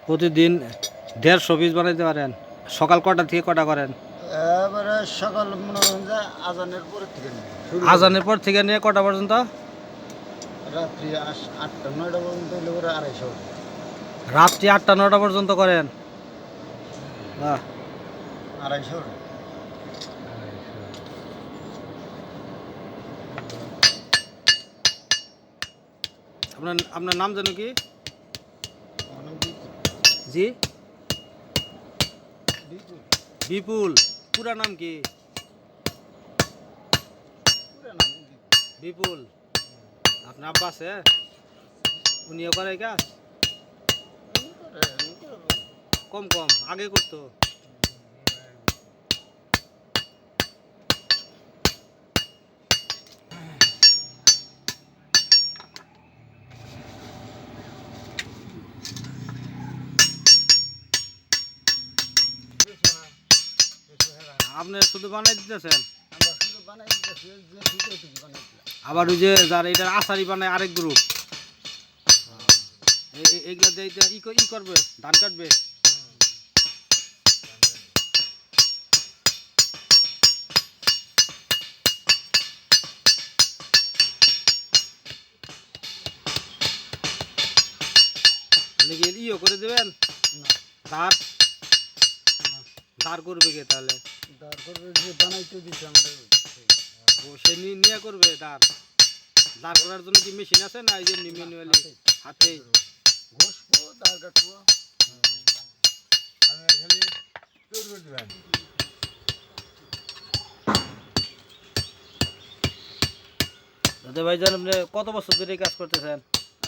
প্রতিদিন 150 পিস বানাইতে পারেন। সকাল কটা থেকে কটা করেন? এবারে সকাল মনে করেন যে আজানের পরে থেকে আজানের পর থেকে নিয়ে কটা পর্যন্ত? রাত্রি 8টা 9টা পর্যন্ত হইলে ওরা 250। রাত্রি 8টা 9টা পর্যন্ত করেন? বাহ। 250। আপনার আপনার নাম জানো কি? অনেক জি বিপুল বিপুল। পুরা নাম কি? পুরা নাম বিপুল। আপনার আব্বা আছে? উনিও করে এই কাজ? কম কম আগে করতো। আপনি শুধু বানাই দিতেছেন? আমরা শুধু বানাই দিতেছি, যে শুধু বানাই দিলাম। আবার ওই যে যারা এটা আচারি বানায় আরেক গ্রুপ, এইগুলা দিয়ে ই করবে, ধান কাটবে। নাকি ইও করে দেবেন? না, দাঁড় দাঁড় করবে কে তাহলে? তারপরে যে বানাইতে দিচ্ছে আমাদের ও সে নিয়ে করবে দাঁড়? দাঁড় করার জন্য কি মেশিন আছে না এই যে ম্যানুয়ালি হাতে? ঘষবো, দাঁড় কাটবো। আমি খালি তৈরি করে দিলাম। তাতে ভাইজান আপনি কত বছর ধরে এই কাজ করতেছেন?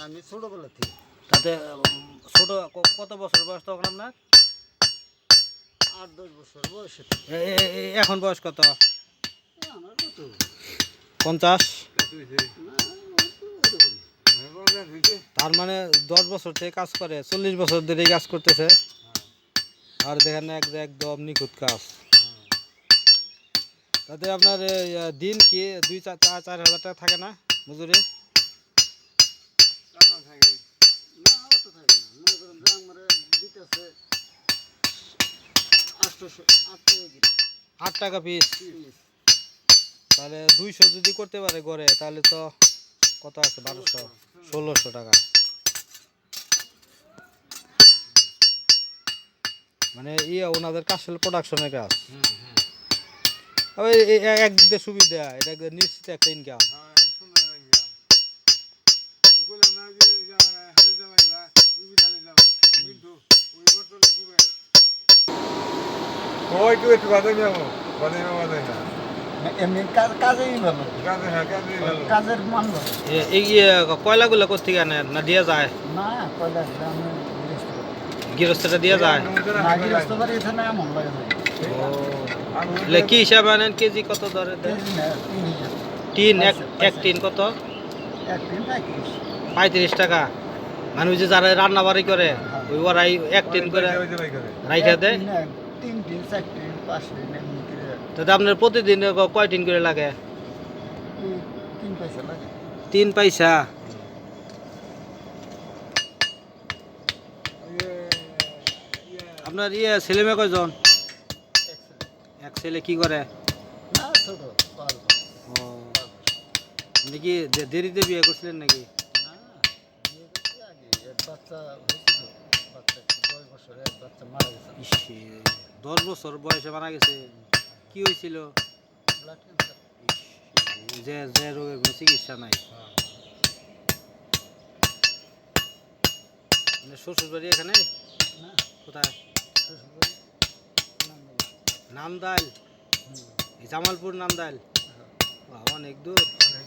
আমি ছোটবেলা থেকে তাতে ছোট কত বছর বয়স তখন আপনার? 8-10 বছর বয়সে। এখন বয়স কত? আমার কত 50? না, ওরকম। তার মানে 10 বছর থেকে কাজ করে, 40 বছর ধরে এই কাজ করতেছে। আর দেখেন একদম নিখুঁত কাজ। তাতে আপনার দিন কি 2-4 হাজার টাকা থাকে না মজুরি? না, অত থাকে না। মনে করেন যে আমার দিতেছে 800 8 টাকা 8 টাকা পিস। পিস। তাহলে 200 যদি করতে পারে গড়ে তাহলে তো কত আছে? 1200 1600 টাকা। মানে ওনাদের কাজ হলো প্রোডাকশনের কাজ। আবার একদিক দিয়ে সুবিধা, এটা নিশ্চিত একটা ইনকাম। ওই একটু একটু বাদে যাবো, বাদে না। এমনি কাজেই ভালো, কাজে হ্যাঁ কাজে ভালো। কাজের মান ভালো। এই কয়লাগুলো কোথেকে আনেন না দিয়ে যায়? না, কয়লা গ্রামে গৃহস্থটা দিয়ে যায়? না, গৃহস্থ বাড়ি এখানে এমন লাগে না। ও কি হিসাবে আনেন? কেজি কত দরে দেন? কেজি না, 3000। টিন এক টিন কত? এক দিন 35। 35 টাকা। মানে ওই যে যারা রান্না বাড়ি করে ওই ওরাই এক টিন করে রাইখা দেয়। 3 দিন 4 দিন 5 দিন এমনি করে তাতে আপনার প্রতিদিন কয় টিন করে লাগে? 3 পয়সা লাগে। 3 পয়সা। আপনার ছেলে মেয়ে কয়জন? এক ছেলে কি করে? না, ছোট অল্প। ও নাকি দেরিতে বিয়ে করছিলেন নাকি? না, বিয়ে করছি আগে। এক বাচ্চা হয়েছিল, বাচ্চা 10 বছরের এক বাচ্চা মারা গেছে। ইসে, 10 বছর বয়সে মারা গেছে। কি হয়েছিল? Blood cancer. যে রোগের কোনো চিকিৎসা নাই। মানে শ্বশুর বাড়ি এখানে? না, কোথায়? শ্বশুরবাড়ি নান্দাইল। নামদাইল? এই জামালপুর নামদাইল? হ্যাঁ। বাহ, অনেক দূর। অনেক